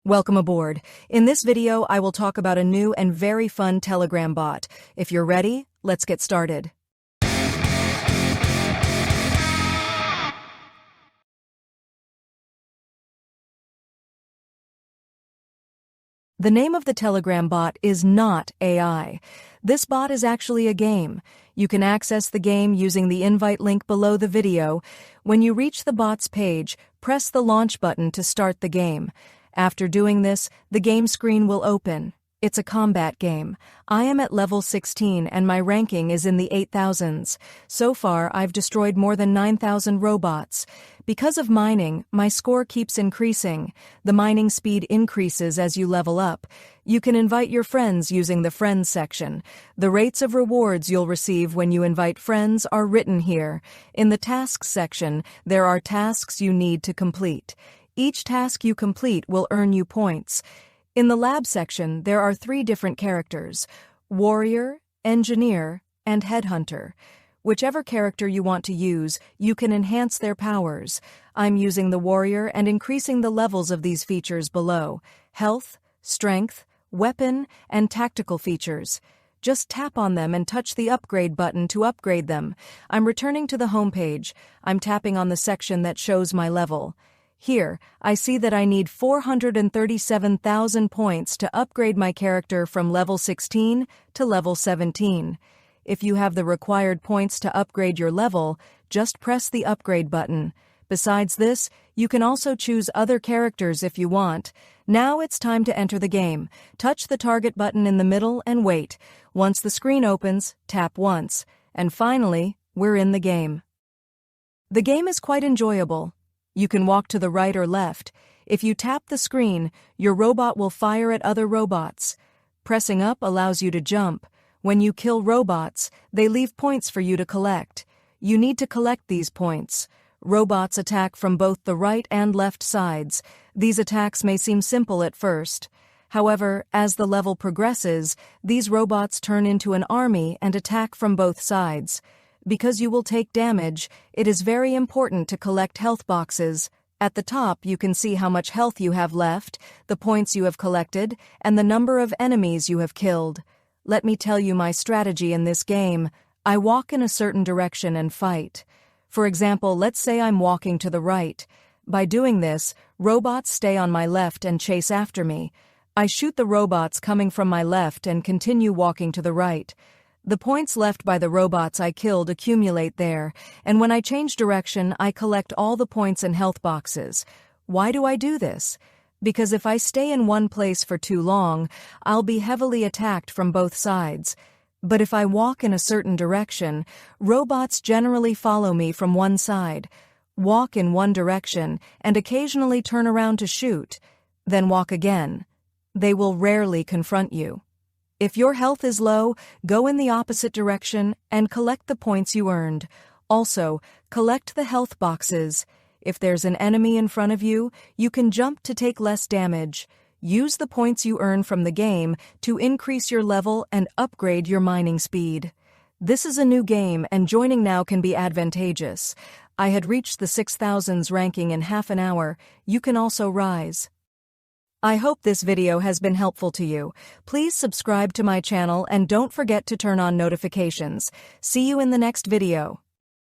Welcome aboard. In this video, I will talk about a new and very fun Telegram bot. If you're ready, let's get started. The name of the Telegram bot is not AI. This bot is actually a game. You can access the game using the invite link below the video. When you reach the bot's page, press the launch button to start the game. After doing this, the game screen will open. It's a combat game. I am at level 16 and my ranking is in the 8,000s. So far, I've destroyed more than 9,000 robots. Because of mining, my score keeps increasing. The mining speed increases as you level up. You can invite your friends using the Friends section. The rates of rewards you'll receive when you invite friends are written here. In the Tasks section, there are tasks you need to complete. Each task you complete will earn you points. In the Lab section, there are 3 different characters: Warrior, Engineer, and Headhunter. Whichever character you want to use, you can enhance their powers. I'm using the Warrior and increasing the levels of these features below: Health, Strength, Weapon, and Tactical features. Just tap on them and touch the upgrade button to upgrade them. I'm returning to the home page. I'm tapping on the section that shows my level. Here, I see that I need 437,000 points to upgrade my character from level 16 to level 17. If you have the required points to upgrade your level, just press the upgrade button. Besides this, you can also choose other characters if you want. Now it's time to enter the game. Touch the target button in the middle and wait. Once the screen opens, tap once. And finally, we're in the game. The game is quite enjoyable. You can walk to the right or left. If you tap the screen, your robot will fire at other robots. Pressing up allows you to jump. When you kill robots, they leave points for you to collect. You need to collect these points. Robots attack from both the right and left sides. These attacks may seem simple at first. However, as the level progresses, these robots turn into an army and attack from both sides. Because you will take damage, it is very important to collect health boxes. At the top, you can see how much health you have left, the points you have collected, and the number of enemies you have killed. Let me tell you my strategy in this game. I walk in a certain direction and fight. For example, let's say I'm walking to the right. By doing this, robots stay on my left and chase after me. I shoot the robots coming from my left and continue walking to the right. The points left by the robots I killed accumulate there, and when I change direction, I collect all the points in health boxes. Why do I do this? Because if I stay in one place for too long, I'll be heavily attacked from both sides. But if I walk in a certain direction, robots generally follow me from one side. Walk in one direction and occasionally turn around to shoot, then walk again. They will rarely confront you. If your health is low, go in the opposite direction and collect the points you earned. Also, collect the health boxes. If there's an enemy in front of you, you can jump to take less damage. Use the points you earn from the game to increase your level and upgrade your mining speed. This is a new game and joining now can be advantageous. I had reached the 6,000s ranking in half an hour. You can also rise. I hope this video has been helpful to you. Please subscribe to my channel and don't forget to turn on notifications. See you in the next video.